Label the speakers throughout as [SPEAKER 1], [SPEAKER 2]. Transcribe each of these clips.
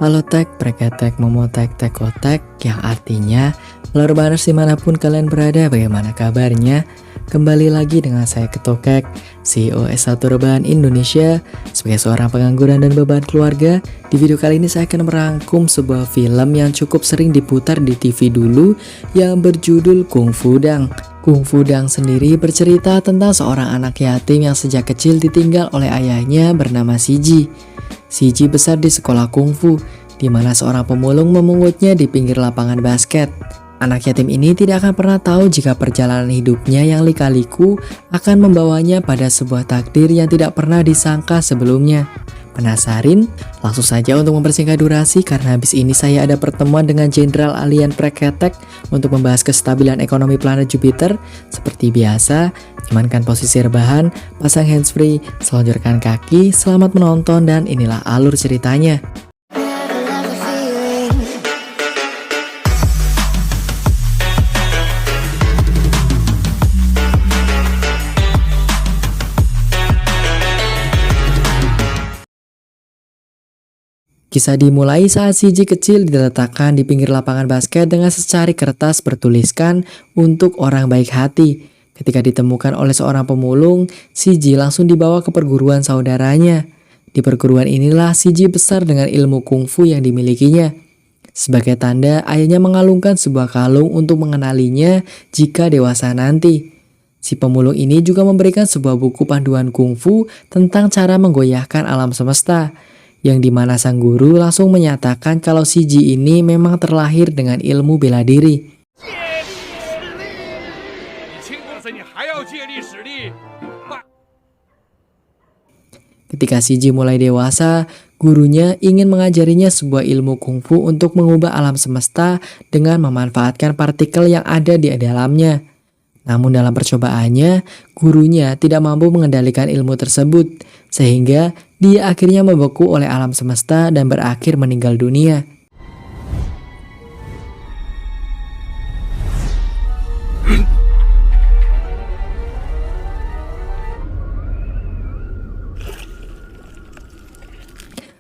[SPEAKER 1] Halo tek, preketek, momotek, tekotek, yang artinya halo Urbaners dimanapun kalian berada, bagaimana kabarnya? Kembali lagi dengan saya Ketokek, CEO S1 Urban Indonesia. Sebagai seorang pengangguran dan beban keluarga, di video kali ini saya akan merangkum sebuah film yang cukup sering diputar di TV dulu yang berjudul Kung Fu Dang. Kung Fu Dang sendiri bercerita tentang seorang anak yatim yang sejak kecil ditinggal oleh ayahnya bernama Siji. Siji besar di sekolah kungfu, di mana seorang pemulung memungutnya di pinggir lapangan basket. Anak yatim ini tidak akan pernah tahu jika perjalanan hidupnya yang lika-liku akan membawanya pada sebuah takdir yang tidak pernah disangka sebelumnya. Penasarin? Langsung saja untuk mempersingkat durasi, karena habis ini saya ada pertemuan dengan Jenderal Alien Preketek untuk membahas kestabilan ekonomi planet Jupiter. Seperti biasa, nyamankan posisi rebahan, pasang handsfree, selonjorkan kaki, selamat menonton, dan inilah alur ceritanya. Kisah dimulai saat Siji kecil diletakkan di pinggir lapangan basket dengan secari kertas bertuliskan untuk orang baik hati. Ketika ditemukan oleh seorang pemulung, Siji langsung dibawa ke perguruan saudaranya. Di perguruan inilah Siji besar dengan ilmu kungfu yang dimilikinya. Sebagai tanda, ayahnya mengalungkan sebuah kalung untuk mengenalinya jika dewasa nanti. Si pemulung ini juga memberikan sebuah buku panduan kungfu tentang cara menggoyahkan alam semesta, yang dimana sang guru langsung menyatakan kalau Siji ini memang terlahir dengan ilmu bela diri. Ketika Siji mulai dewasa, gurunya ingin mengajarinya sebuah ilmu kungfu untuk mengubah alam semesta dengan memanfaatkan partikel yang ada di dalamnya. Namun dalam percobaannya, gurunya tidak mampu mengendalikan ilmu tersebut, sehingga dia akhirnya membeku oleh alam semesta dan berakhir meninggal dunia.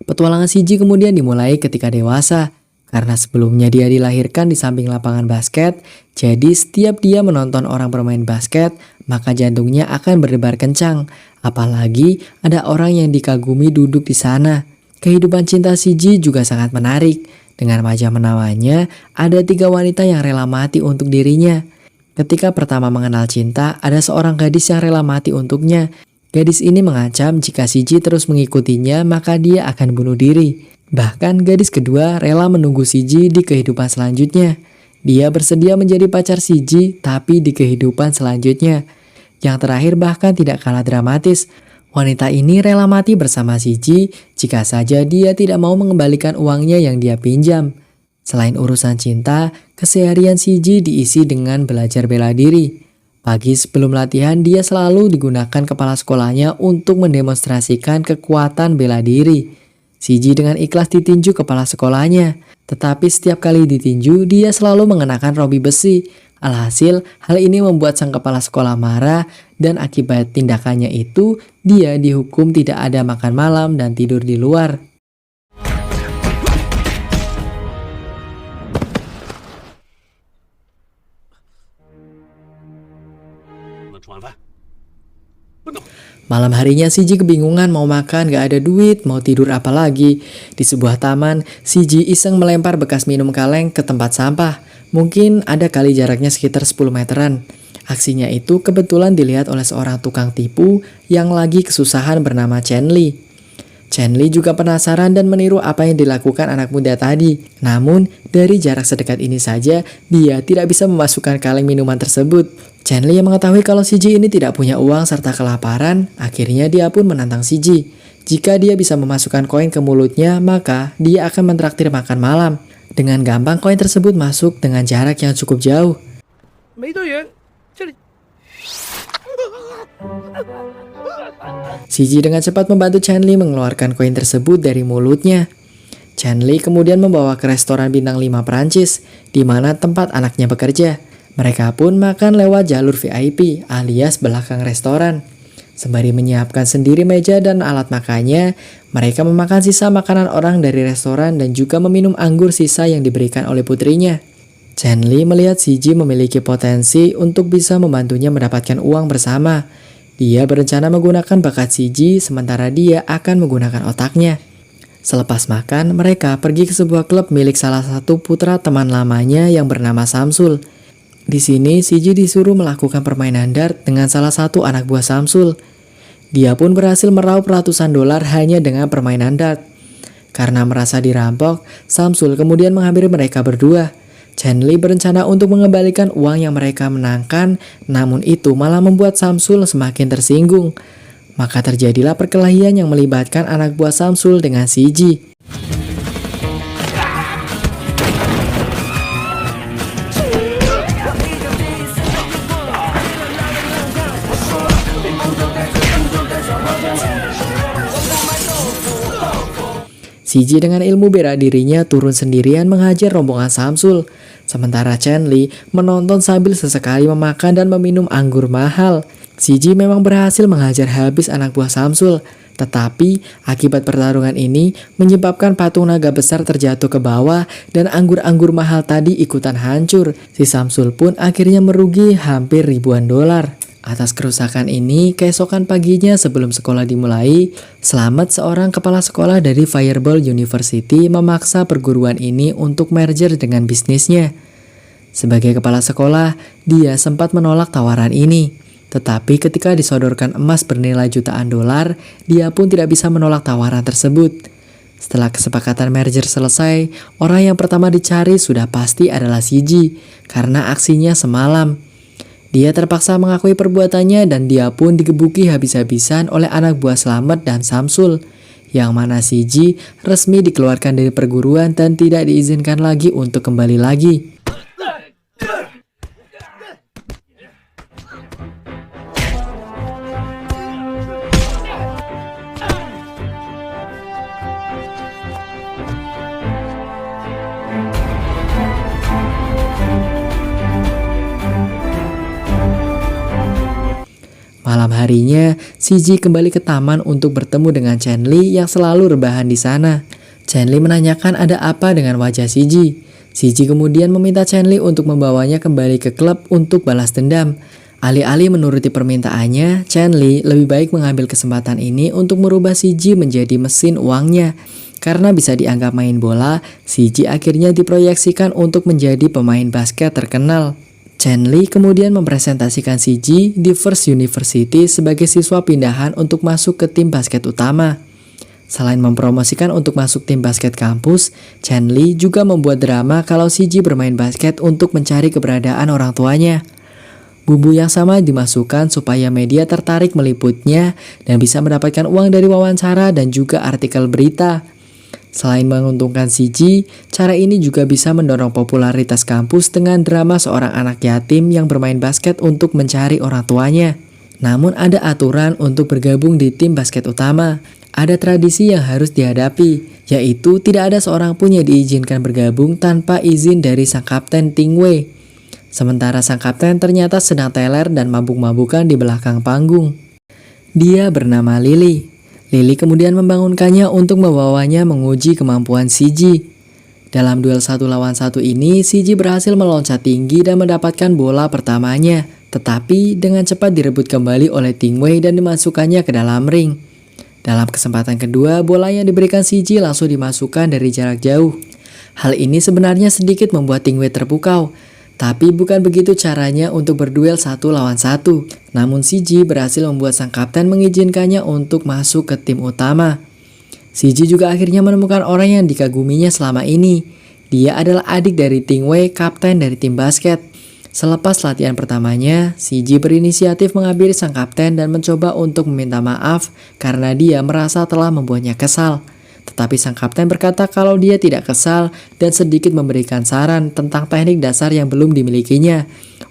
[SPEAKER 1] Petualangan Siji kemudian dimulai ketika dewasa. Karena sebelumnya dia dilahirkan di samping lapangan basket, jadi setiap dia menonton orang bermain basket, maka jantungnya akan berdebar kencang. Apalagi ada orang yang dikagumi duduk di sana. Kehidupan cinta Siji juga sangat menarik. Dengan wajah menawannya, ada 3 wanita yang rela mati untuk dirinya. Ketika pertama mengenal cinta, ada seorang gadis yang rela mati untuknya. Gadis ini mengancam jika Siji terus mengikutinya, maka dia akan bunuh diri. Bahkan gadis kedua rela menunggu Siji di kehidupan selanjutnya. Dia bersedia menjadi pacar Siji, tapi di kehidupan selanjutnya. Yang terakhir bahkan tidak kalah dramatis. Wanita ini rela mati bersama Siji jika saja dia tidak mau mengembalikan uangnya yang dia pinjam. Selain urusan cinta, keseharian Siji diisi dengan belajar bela diri. Pagi sebelum latihan, dia selalu digunakan kepala sekolahnya untuk mendemonstrasikan kekuatan bela diri. Siji dengan ikhlas ditinju kepala sekolahnya, tetapi setiap kali ditinju dia selalu mengenakan rompi besi. Alhasil, hal ini membuat sang kepala sekolah marah, dan akibat tindakannya itu dia dihukum tidak ada makan malam dan tidur di luar. Malam harinya Siji kebingungan mau makan, gak ada duit, mau tidur apa lagi. Di sebuah taman, Siji iseng melempar bekas minum kaleng ke tempat sampah. Mungkin ada kali jaraknya sekitar 10 meteran. Aksinya itu kebetulan dilihat oleh seorang tukang tipu yang lagi kesusahan bernama Chen Li. Chen Li juga penasaran dan meniru apa yang dilakukan anak muda tadi. Namun, dari jarak sedekat ini saja, dia tidak bisa memasukkan kaleng minuman tersebut. Chen Li yang mengetahui kalau Siji ini tidak punya uang serta kelaparan, akhirnya dia pun menantang Siji. Jika dia bisa memasukkan koin ke mulutnya, maka dia akan mentraktir makan malam. Dengan gampang koin tersebut masuk dengan jarak yang cukup jauh. Siji dengan cepat membantu Chen Li mengeluarkan koin tersebut dari mulutnya. Chen Li kemudian membawa ke restoran bintang 5 Prancis, di mana tempat anaknya bekerja. Mereka pun makan lewat jalur VIP alias belakang restoran. Sembari menyiapkan sendiri meja dan alat makannya, mereka memakan sisa makanan orang dari restoran dan juga meminum anggur sisa yang diberikan oleh putrinya. Chen Li melihat Si Ji memiliki potensi untuk bisa membantunya mendapatkan uang bersama. Dia berencana menggunakan bakat Si Ji sementara dia akan menggunakan otaknya. Selepas makan, mereka pergi ke sebuah klub milik salah satu putra teman lamanya yang bernama Samsul. Di sini, Si Ji disuruh melakukan permainan dart dengan salah satu anak buah Samsul. Dia pun berhasil meraup ratusan dolar hanya dengan permainan dart. Karena merasa dirampok, Samsul kemudian menghampiri mereka berdua. Chen Li berencana untuk mengembalikan uang yang mereka menangkan, namun itu malah membuat Samsul semakin tersinggung. Maka terjadilah perkelahian yang melibatkan anak buah Samsul dengan Si Ji. Si Ji dengan ilmu bela dirinya turun sendirian menghajar rombongan Samsul. Sementara Chen Li menonton sambil sesekali memakan dan meminum anggur mahal. Si Ji memang berhasil menghajar habis anak buah Samsul. Tetapi akibat pertarungan ini menyebabkan patung naga besar terjatuh ke bawah dan anggur-anggur mahal tadi ikutan hancur. Si Samsul pun akhirnya merugi hampir ribuan dolar. Atas kerusakan ini, keesokan paginya sebelum sekolah dimulai, Slamet seorang kepala sekolah dari Fireball University memaksa perguruan ini untuk merger dengan bisnisnya. Sebagai kepala sekolah, dia sempat menolak tawaran ini. Tetapi ketika disodorkan emas bernilai jutaan dolar, dia pun tidak bisa menolak tawaran tersebut. Setelah kesepakatan merger selesai, orang yang pertama dicari sudah pasti adalah Si Ji, karena aksinya semalam. Dia terpaksa mengakui perbuatannya dan dia pun digebuki habis-habisan oleh anak buah Slamet dan Samsul. Yang mana Si Ji resmi dikeluarkan dari perguruan dan tidak diizinkan lagi untuk kembali lagi. Malam harinya, Si Ji kembali ke taman untuk bertemu dengan Chen Li yang selalu rebahan di sana. Chen Li menanyakan ada apa dengan wajah Si Ji. Si Ji kemudian meminta Chen Li untuk membawanya kembali ke klub untuk balas dendam. Alih-alih menuruti permintaannya, Chen Li lebih baik mengambil kesempatan ini untuk merubah Si Ji menjadi mesin uangnya. Karena bisa dianggap main bola, Si Ji akhirnya diproyeksikan untuk menjadi pemain basket terkenal. Chen Li kemudian mempresentasikan Si Ji di First University sebagai siswa pindahan untuk masuk ke tim basket utama. Selain mempromosikan untuk masuk tim basket kampus, Chen Li juga membuat drama kalau Si Ji bermain basket untuk mencari keberadaan orang tuanya. Bumbu yang sama dimasukkan supaya media tertarik meliputnya dan bisa mendapatkan uang dari wawancara dan juga artikel berita. Selain menguntungkan Si Ji, cara ini juga bisa mendorong popularitas kampus dengan drama seorang anak yatim yang bermain basket untuk mencari orang tuanya. Namun ada aturan untuk bergabung di tim basket utama. Ada tradisi yang harus dihadapi, yaitu tidak ada seorang pun yang diizinkan bergabung tanpa izin dari sang kapten Ting Wei. Sementara sang kapten ternyata sedang teler dan mabuk-mabukan di belakang panggung. Dia bernama Lily. Lily kemudian membangunkannya untuk membawanya menguji kemampuan Si Ji. Dalam duel 1 lawan 1 ini, Si Ji berhasil meloncat tinggi dan mendapatkan bola pertamanya. Tetapi dengan cepat direbut kembali oleh Ting Wei dan dimasukkannya ke dalam ring. Dalam kesempatan kedua, bola yang diberikan Si Ji langsung dimasukkan dari jarak jauh. Hal ini sebenarnya sedikit membuat Ting Wei terpukau. Tapi bukan begitu caranya untuk berduel 1 lawan 1. Namun Si Ji berhasil membuat sang kapten mengizinkannya untuk masuk ke tim utama. Si Ji juga akhirnya menemukan orang yang dikaguminya selama ini. Dia adalah adik dari Ting Wei, kapten dari tim basket. Selepas latihan pertamanya, Si Ji berinisiatif menghampiri sang kapten dan mencoba untuk meminta maaf karena dia merasa telah membuatnya kesal. Tetapi sang kapten berkata kalau dia tidak kesal dan sedikit memberikan saran tentang teknik dasar yang belum dimilikinya.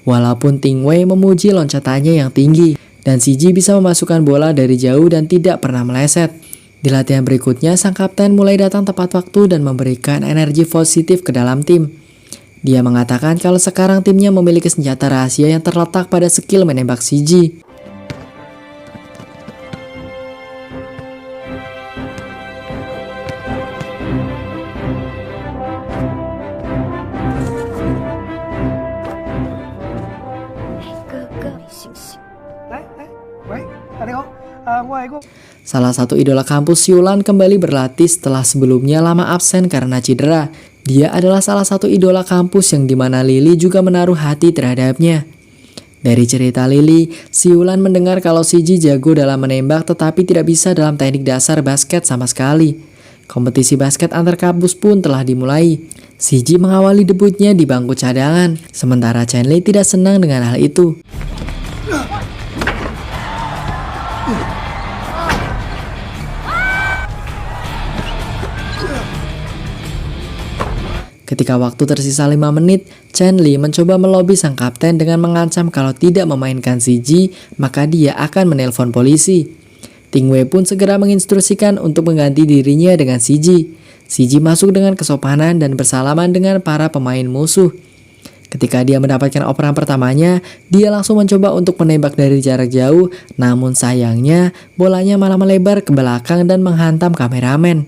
[SPEAKER 1] Walaupun Ting Wei memuji loncatannya yang tinggi dan Si Ji bisa memasukkan bola dari jauh dan tidak pernah meleset. Di latihan berikutnya, sang kapten mulai datang tepat waktu dan memberikan energi positif ke dalam tim. Dia mengatakan kalau sekarang timnya memiliki senjata rahasia yang terletak pada skill menembak Si Ji. Salah satu idola kampus Siulan kembali berlatih setelah sebelumnya lama absen karena cedera. Dia adalah salah satu idola kampus yang dimana Lily juga menaruh hati terhadapnya. Dari cerita Lily, Siulan mendengar kalau Siji jago dalam menembak tetapi tidak bisa dalam teknik dasar basket sama sekali. Kompetisi basket antar kampus pun telah dimulai. Siji mengawali debutnya di bangku cadangan, sementara Chenli tidak senang dengan hal itu. Ketika waktu tersisa 5 menit, Chenli mencoba melobi sang kapten dengan mengancam kalau tidak memainkan Siji, maka dia akan menelpon polisi. Tingwei pun segera menginstruksikan untuk mengganti dirinya dengan Siji. Siji masuk dengan kesopanan dan bersalaman dengan para pemain musuh. Ketika dia mendapatkan operan pertamanya, dia langsung mencoba untuk menembak dari jarak jauh, namun sayangnya bolanya malah melebar ke belakang dan menghantam kameramen.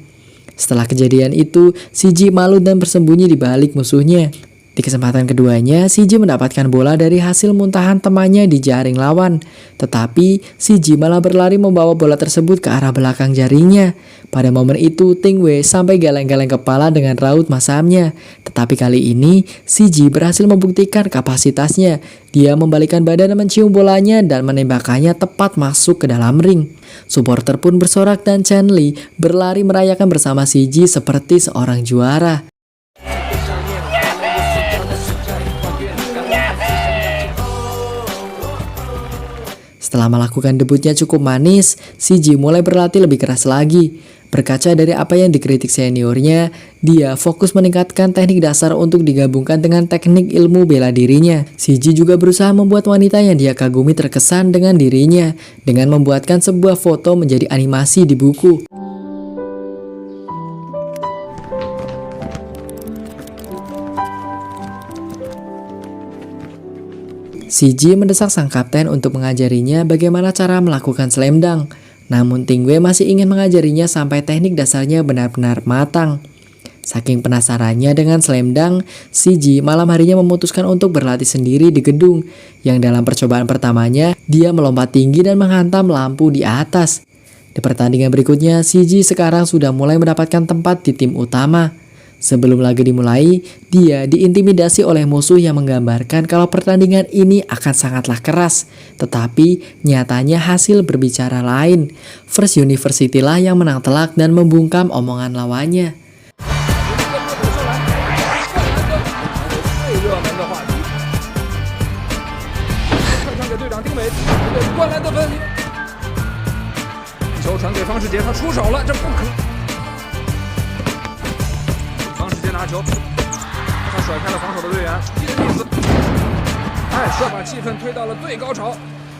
[SPEAKER 1] Setelah kejadian itu, Siji malu dan bersembunyi di balik musuhnya. Di kesempatan keduanya, Siji mendapatkan bola dari hasil muntahan temannya di jaring lawan. Tetapi, Siji malah berlari membawa bola tersebut ke arah belakang jaringnya. Pada momen itu, Tingwei sampai geleng-geleng kepala dengan raut masamnya. Tetapi kali ini, Siji berhasil membuktikan kapasitasnya. Dia membalikkan badan dan mencium bolanya dan menembakkannya tepat masuk ke dalam ring. Supporter pun bersorak dan Chenli berlari merayakan bersama Siji seperti seorang juara. Setelah melakukan debutnya cukup manis, Siji mulai berlatih lebih keras lagi. Berkaca dari apa yang dikritik seniornya, dia fokus meningkatkan teknik dasar untuk digabungkan dengan teknik ilmu bela dirinya. Siji juga berusaha membuat wanita yang dia kagumi terkesan dengan dirinya, dengan membuatkan sebuah foto menjadi animasi di buku. Siji mendesak sang kapten untuk mengajarinya bagaimana cara melakukan slam dunk. Namun Tingwei masih ingin mengajarinya sampai teknik dasarnya benar-benar matang. Saking penasarannya dengan slam dunk, Siji malam harinya memutuskan untuk berlatih sendiri di gedung. Yang dalam percobaan pertamanya, dia melompat tinggi dan menghantam lampu di atas. Di pertandingan berikutnya, Siji sekarang sudah mulai mendapatkan tempat di tim utama. Sebelum laga dimulai, dia diintimidasi oleh musuh yang menggambarkan kalau pertandingan ini akan sangatlah keras. Tetapi nyatanya hasil berbicara lain. First University lah yang menang telak dan membungkam omongan lawannya.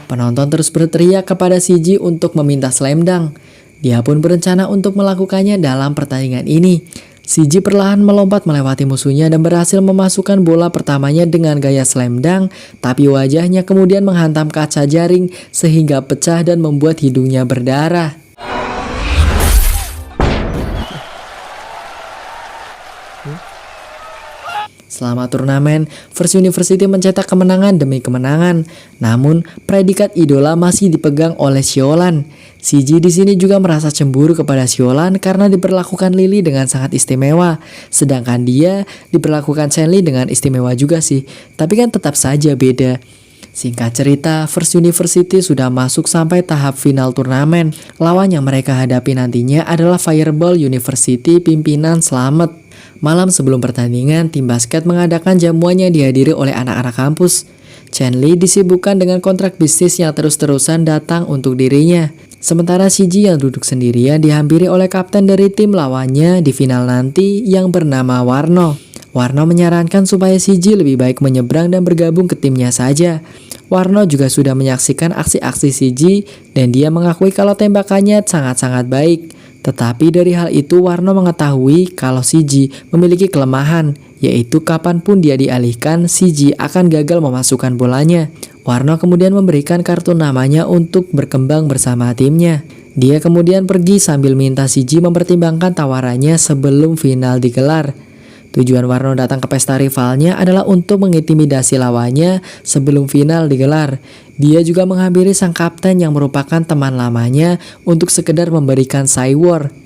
[SPEAKER 1] Penonton terus berteriak kepada Siji untuk meminta slam dunk. Dia pun berencana untuk melakukannya dalam pertandingan ini. Siji perlahan melompat melewati musuhnya dan berhasil memasukkan bola pertamanya dengan gaya slam dunk, tapi wajahnya kemudian menghantam kaca jaring sehingga pecah dan membuat hidungnya berdarah. Selama turnamen, First University mencetak kemenangan demi kemenangan. Namun, predikat idola masih dipegang oleh Siolan. Siji di sini juga merasa cemburu kepada Siolan karena diperlakukan Lily dengan sangat istimewa. Sedangkan dia diperlakukan Chenli dengan istimewa juga sih. Tapi kan tetap saja beda. Singkat cerita, First University sudah masuk sampai tahap final turnamen. Lawan yang mereka hadapi nantinya adalah Fireball University pimpinan Slamet. Malam sebelum pertandingan, tim basket mengadakan jamuan yang dihadiri oleh anak-anak kampus. Chenli disibukkan dengan kontrak bisnis yang terus-terusan datang untuk dirinya. Sementara Siji yang duduk sendirian dihampiri oleh kapten dari tim lawannya di final nanti yang bernama Warno. Warno menyarankan supaya Siji lebih baik menyeberang dan bergabung ke timnya saja. Warno juga sudah menyaksikan aksi-aksi Siji dan dia mengakui kalau tembakannya sangat-sangat baik. Tetapi dari hal itu Warno mengetahui kalau Siji memiliki kelemahan, yaitu kapanpun dia dialihkan, Siji akan gagal memasukkan bolanya. Warno kemudian memberikan kartu namanya untuk berkembang bersama timnya. Dia kemudian pergi sambil minta Siji mempertimbangkan tawarannya sebelum final digelar. Tujuan Warno datang ke pesta rivalnya adalah untuk mengintimidasi lawannya sebelum final digelar. Dia juga menghampiri sang kapten yang merupakan teman lamanya untuk sekedar memberikan Cywar.